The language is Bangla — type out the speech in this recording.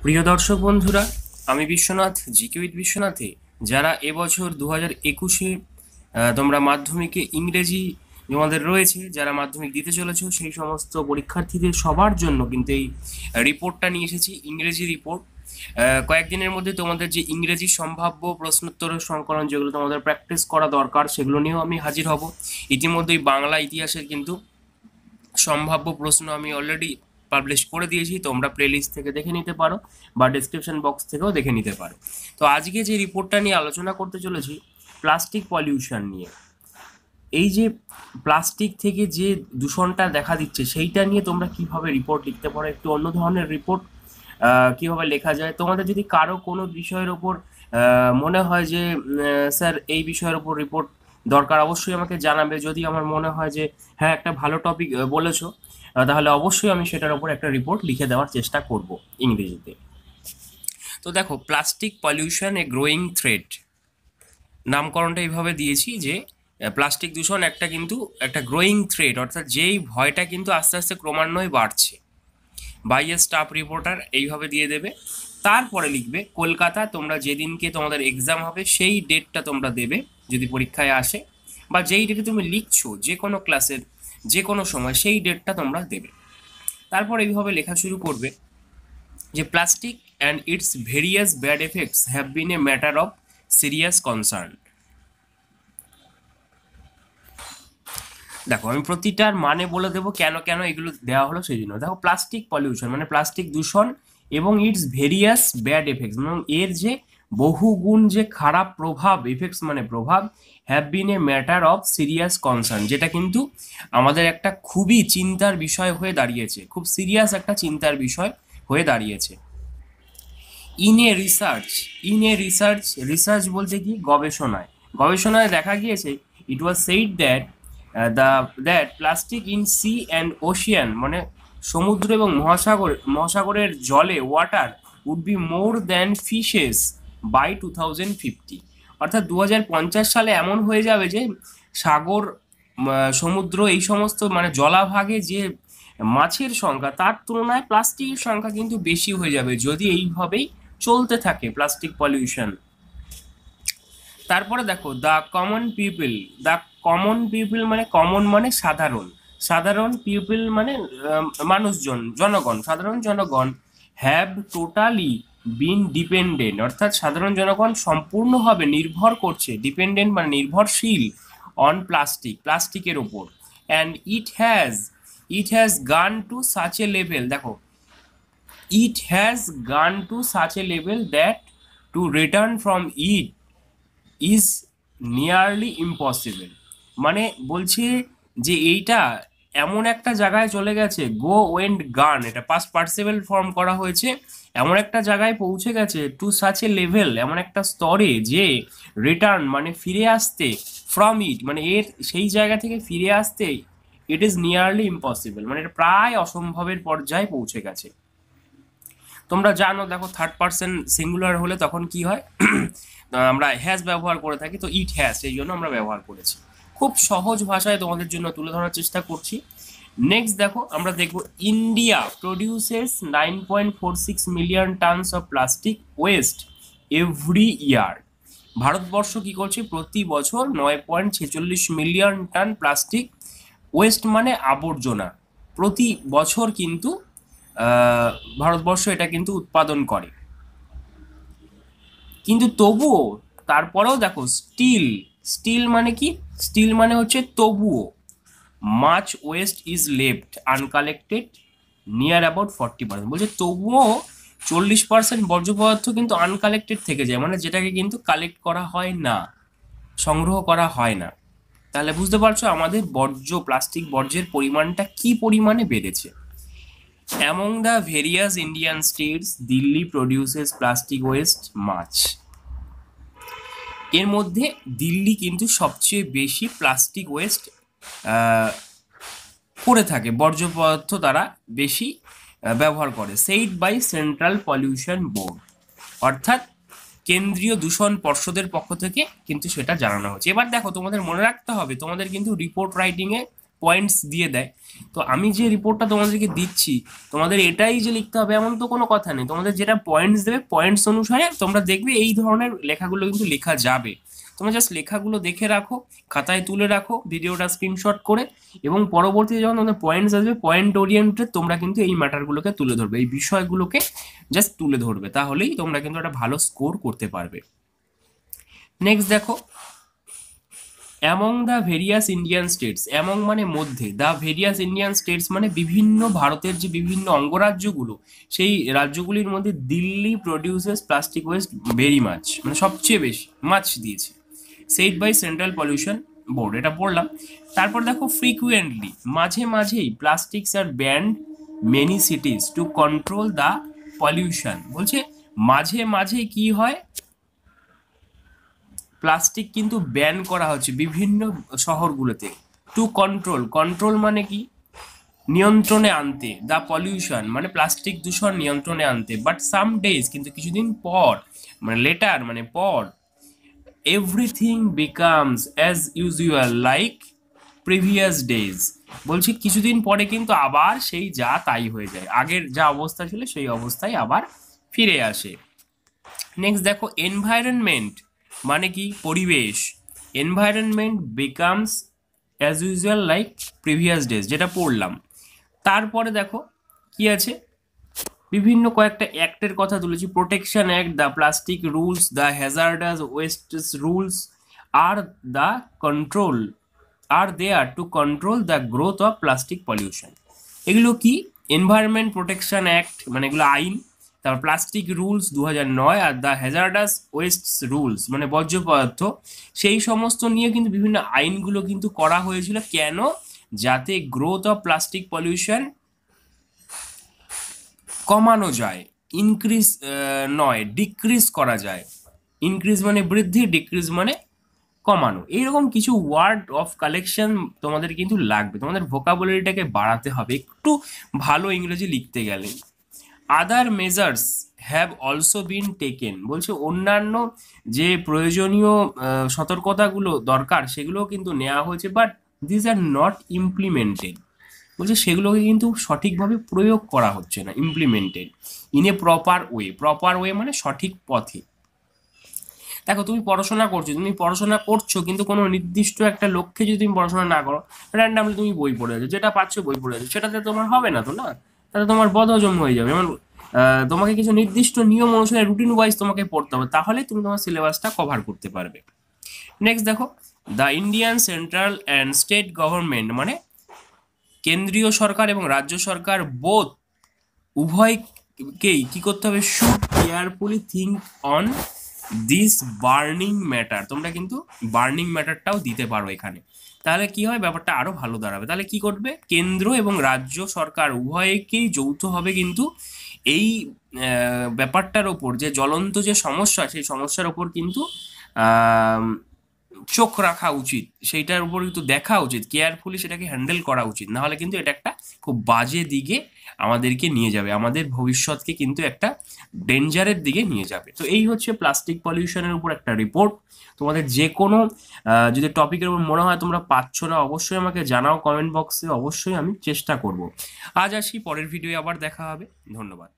প্রিয় দর্শক বন্ধুরা, আমি বিশ্বনাথ, জিকে উইথ বিশ্বনাথে যারা এবছর 2021-এ তোমরা মাধ্যমিকে ইংরেজি তোমাদের রয়েছে, যারা মাধ্যমিক দিতে চলেছো সেই সমস্ত পরীক্ষার্থীদের সবার জন্য কিন্তু এই রিপোর্টটা নিয়ে এসেছি, ইংরেজি রিপোর্ট। কয়েকদিনের মধ্যে তোমাদের যে ইংরেজি সম্ভাব্য প্রশ্নোত্তরের সংকলন, যেগুলো তোমাদের প্র্যাকটিস করা দরকার, সেগুলো নিয়েও আমি হাজির হব। ইতিমধ্যেই বাংলা ইতিহাসের কিন্তু সম্ভাব্য প্রশ্ন আমি অলরেডি পাবলিশ করে দিয়েছি, তোমরা প্লেলিস্ট থেকে দেখে নিতে পারো বা ডিসক্রিপশন বক্স থেকেও দেখে নিতে পারো। তো আজকে যে রিপোর্টটা নিয়ে আলোচনা করতে চলেছি, প্লাস্টিক পলিউশন নিয়ে। এই যে প্লাস্টিক থেকে যে দূষণটা দেখা দিচ্ছে, সেইটা নিয়ে তোমরা কিভাবে রিপোর্ট লিখতে পারো, একটু অন্য ধরনের রিপোর্ট কিভাবে লেখা যায়। তোমাদের যদি কারো কোনো বিষয়ের ওপর মনে হয় যে স্যার এই বিষয়ের ওপর রিপোর্ট দরকার, অবশ্যই আমাকে জানাবে। যদি আমার মনে হয় যে হ্যাঁ একটা ভালো টপিক বলেছো, তাহলে অবশ্যই আমি সেটার ওপর একটা রিপোর্ট লিখে দেওয়ার চেষ্টা করব ইংরেজিতে। তো দেখো, plastic pollution a growing threat, নামকরণটা এইভাবে দিয়েছি যে প্লাস্টিক দূষণ একটা গ্রোয়িং থ্রেট, অর্থাৎ যেই ভয়টা কিন্তু আস্তে আস্তে ক্রমান্বয়ে বাড়ছে। বাই এ স্টাফ রিপোর্টার এইভাবে দিয়ে দেবে। তারপরে লিখবে কলকাতা, তোমরা যেদিনকে তোমাদের এক্সাম হবে সেই ডেটটা তোমরা দেবে যদি পরীক্ষায় আসে, বা যেই ডেটে তুমি লিখছো যে কোনো ক্লাসের যে কোনো সময় সেই ডেটটা তোমরা দেবে। তারপর এইভাবে লেখা শুরু করবে যে plastic and it's various bad effects have been a matter of serious concern. দেখো, আমি প্রতিটার মানে বলে দেবো কেন কেন এগুলো দেওয়া হলো সেই জন্য। দেখো, প্লাস্টিক পলিউশন মানে প্লাস্টিক দূষণ এবং ইটস ভেরিয়াস ব্যাড এফেক্টস, এবং এর যে বহুগুণ যে খারাপ প্রভাব, এফেক্টস মানে প্রভাব, have been a matter of serious concern, যেটা কিন্তু আমাদের একটা খুবই চিন্তার বিষয় হয়ে দাঁড়িয়েছে, খুব সিরিয়াস একটা চিন্তার বিষয় হয়ে দাঁড়িয়েছে। ইন এ রিসার্চ, রিসার্চ বলতে কি, গবেষণায়, গবেষণায় দেখা গিয়েছে, it was said that that plastic in sea and ocean, মানে সমুদ্র এবং মহাসাগরের জলে, water would be more than fishes by 2050। অর্থাৎ 2050 সালে এমন হয়ে যাবে যে সাগর, সমুদ্র, এই সমস্ত মানে জলাভাগে যে মাছের সংখ্যা, তার তুলনায় প্লাস্টিকের সংখ্যা কিন্তু বেশি হয়ে যাবে যদি এইভাবেই চলতে থাকে প্লাস্টিক পলিউশন। তারপরে দেখো, দ্য কমন পিপল মানে কমন মানে সাধারণ, সাধারণ পিপল মানে মানুষজন, জনগণ, সাধারণ জনগণ, হ্যাভ টোটালি বিন ডিপেন্ডেন্ট, অর্থাৎ সাধারণ জনগণ সম্পূর্ণভাবে নির্ভর করছে, ডিপেন্ডেন্ট মানে নির্ভরশীল, অন প্লাস্টিকের ওপর। And it has gone two such a level, দেখো, it has gone to such a level that to return from it is nearly impossible। মানে বলছে যে এইটা এমন একটা জায়গায় চলে গেছে, গো ওয়েন্ট গান, এটা পাস্ট পার্টিসিপল ফর্ম করা হয়েছে, এমন একটা জায়গায় পৌঁছে গেছে, টু সাচ এ লেভেল, এমন একটা স্তরে যে রিটার্ন মানে ফিরে আসতে, ফ্রম ইট মানে এর সেই জায়গা থেকে ফিরে আসতে, ইট ইজ নিয়ারলি ইম্পসিবল, মানে এটা প্রায় অসম্ভবের পর্যায়ে পৌঁছে গেছে। তোমরা জানো, দেখো, থার্ড পার্সন সিঙ্গুলার হলে তখন কি হয়, আমরা হ্যাজ ব্যবহার করে থাকি, তো ইট হ্যাজ এই জন্য আমরা ব্যবহার করেছি। খুব সহজ ভাষায় তোমাদের জন্য তুলে ধরার চেষ্টা করছি। নেক্সট দেখো, আমরা দেখবো India produces 9.46 million tons of plastic waste every year. Bharatvarsha কি করছে, প্রতি বছর 9.46 মিলিয়ন টন প্লাস্টিক ওয়েস্ট মানে আবর্জনা প্রতি বছর কিন্তু আহ, ভারতবর্ষ এটা কিন্তু উৎপাদন করে। কিন্তু তবুও, তারপরেও দেখো, স্টিল, স্টিল মানে কি, স্টিল মানে হচ্ছে তবুও, much West is left uncollected near about 40%, বলছে তবুও 40% বর্জ্য পদার্থ কিন্তু আনকালেক্টেড থেকে যায়, মানে যেটাকে কিন্তু কালেক্ট করা হয় না, সংগ্রহ করা হয় না। তাহলে বুঝতে পারছো আমাদের প্লাস্টিক বর্জ্যের পরিমাণটা কি পরিমাণে বেড়েছে। Among the various Indian states, Delhi produces plastic waste much। এর মধ্যে দিল্লি কিন্তু সবচেয়ে বেশি প্লাস্টিক ওয়েস্ট করে থাকে, বর্জ্য পদার্থ তারা বেশি ব্যবহার করে, said by central pollution board, অর্থাৎ কেন্দ্রীয় দূষণ পর্ষদের পক্ষ থেকে কিন্তু সেটা জানানো হচ্ছে। এবার দেখো, তোমাদের মনে রাখতে হবে, তোমাদের কিন্তু রিপোর্ট রাইটিংয়ে পয়েন্টস দিয়ে দেয়। তো আমি যে রিপোর্টটা তোমাদেরকে দিচ্ছি, তোমাদের এটাই যে লিখতে হবে এমন তো কোনো কথা নেই। তোমাদের যেটা পয়েন্টস দেবে, পয়েন্টস অনুসারে তোমরা দেখবে এই ধরনের লেখাগুলো কিন্তু লেখা যাবে। তোমরা জাস্ট লেখাগুলো দেখে রাখো, খাতায় তুলে রাখো ভিডিওটা স্ক্রিনশট করে, এবং পরবর্তীতে যখন তোমাদের পয়েন্টস আসবে, পয়েন্ট ওরিয়েন্টেড তোমরা কিন্তু এই ম্যাটারগুলোকে তুলে ধরবে, এই বিষয়গুলোকে জাস্ট তুলে ধরবে, তাহলেই তোমরা কিন্তু একটা ভালো স্কোর করতে পারবে। নেক্সট দেখো, among the various Indian states, among মানে মধ্যে, দ্য ভেরিয়াস ইন্ডিয়ান স্টেটস মানে বিভিন্ন ভারতের যে বিভিন্ন অঙ্গরাজ্যগুলো, সেই রাজ্যগুলির মধ্যে Delhi produces plastic waste very much, মানে সবচেয়ে বেশি মাছ দিয়েছে, set by central pollution board, এটা পড়লাম। তারপর দেখো, ফ্রিকুয়েন্টলি মাঝে মাঝেই plastics are banned many cities to control the pollution, বলছে মাঝে মাঝে কি হয়, প্লাস্টিক কিন্তু ব্যান করা হচ্ছে বিভিন্ন শহরগুলোতে। টু কন্ট্রোল, কন্ট্রোল মানে কি, নিয়ন্ত্রণে আনতে, দ্য পলিউশন মানে প্লাস্টিক দূষণ নিয়ন্ত্রণে আনতে, বাট সাম ডেজ কিন্তু কিছুদিন পর, মানে লেটার মানে পর, everything becomes as usual like previous days, বলছি কিছুদিন পরে কিন্তু আবার সেই যা তাই হয়ে যায়, আগের যা অবস্থা ছিল সেই অবস্থায় আবার ফিরে আসে। নেক্সট দেখো, এনভায়রনমেন্ট মানে কি, পরিবেশ, environment becomes as usual like previous days, যেটা পড়লাম। তারপরে দেখো কি আছে, বিভিন্ন কয়েকটা অ্যাক্টের কথা তুলেছি, protection act, the plastic rules, the hazardous wastes rules, আর দ্য কন্ট্রোল আর they are to control the growth of plastic pollution. এগুলো কি, এনভায়রনমেন্ট প্রোটেকশন অ্যাক্ট মানে এগুলো আইন, তারপর প্লাস্টিক রুলস 2009, আর দ্য হ্যাজার্ডাস ওয়েস্টস রুলস মানে বর্জ্য পদার্থ, সেই সমস্ত নিয়ে কিন্তু বিভিন্ন আইনগুলো কিন্তু করা হয়েছিল, কেন, যাতে গ্রোথ অফ প্লাস্টিক পলিউশন কমানো যায়, ইনক্রিজ নয় ডিক্রিজ করা যায়, ইনক্রিজ মানে বৃদ্ধি, ডিক্রিজ মানে কমানো। এইরকম কিছু ওয়ার্ড অফ কালেকশন তোমাদের কিন্তু লাগবে, তোমাদের ভোকাবুলারিটাকে বাড়াতে হবে একটু ভালো ইংরেজি লিখতে গেলে। Other measures have also been taken, বলছে অন্যান্য যে প্রয়োজনীয় সতর্কতাগুলো দরকার সেগুলোও কিন্তু নেওয়া হয়েছে, but this are not implemented, বলছে সেগুলোকে কিন্তু সঠিকভাবে প্রয়োগ করা হচ্ছে না, implemented in a proper way, proper way মানে সঠিক পথে। দেখো তুমি পড়াশোনা করছো, তুমি পড়াশোনা করছো কিন্তু কোনো নির্দিষ্ট একটা লক্ষ্যে যদি তুমি পড়াশোনা না করো, র্যান্ডামলি তুমি বই পড়ে যাচ্ছ, যেটা পাচ্ছ বই পড়ে যাচ্ছ, সেটাতে তোমার হবে না তো, না, তাহলে তোমার বদহজম হয়ে যাবে। যেমন তোমাকে কিছু নির্দিষ্ট নিয়ম অনুসারে রুটিন ওয়াইজ তোমাকে পড়তে হবে, তাহলে তুমি তোমার সিলেবাসটা কভার করতে পারবে। নেক্সট দেখো, the Indian central and state government মানে কেন্দ্রীয় সরকার এবং রাজ্য সরকার বোথ উভয়কেই কি করতে হবে, should carefully think on this burning matter, তোমরা কিন্তু বার্নিং ম্যাটারটাও দিতে পারো এখানে, তাহলে কি হয় ব্যাপারটা আরো ভালো দাঁড়াবে। তাহলে কি করবে, কেন্দ্র এবং রাজ্য সরকার উভয়কেই যৌথভাবে কিন্তু এই ব্যাপারটার ওপর, যে জ্বলন্ত যে সমস্যা সেই সমস্যার ওপর কিন্তু চোখ রাখা উচিত, সেইটার উপর কিন্তু দেখা উচিত, কেয়ারফুলি সেটাকে হ্যান্ডেল করা উচিত, নাহলে কিন্তু এটা একটা খুব বাজে দিকে আমাদেরকে নিয়ে যাবে, আমাদের ভবিষ্যৎকে কিন্তু একটা ডেঞ্জারের দিকে নিয়ে যাবে। তো এই হচ্ছে প্লাস্টিক পলিউশনের উপর একটা রিপোর্ট। তোমাদের যে কোনো যদি টপিকের উপর মনে হয় তোমরা পাচ্ছ না, অবশ্যই আমাকে জানাও কমেন্ট বক্সে, অবশ্যই আমি চেষ্টা করব। আজ আসি, পরের ভিডিও আবার দেখা হবে, ধন্যবাদ।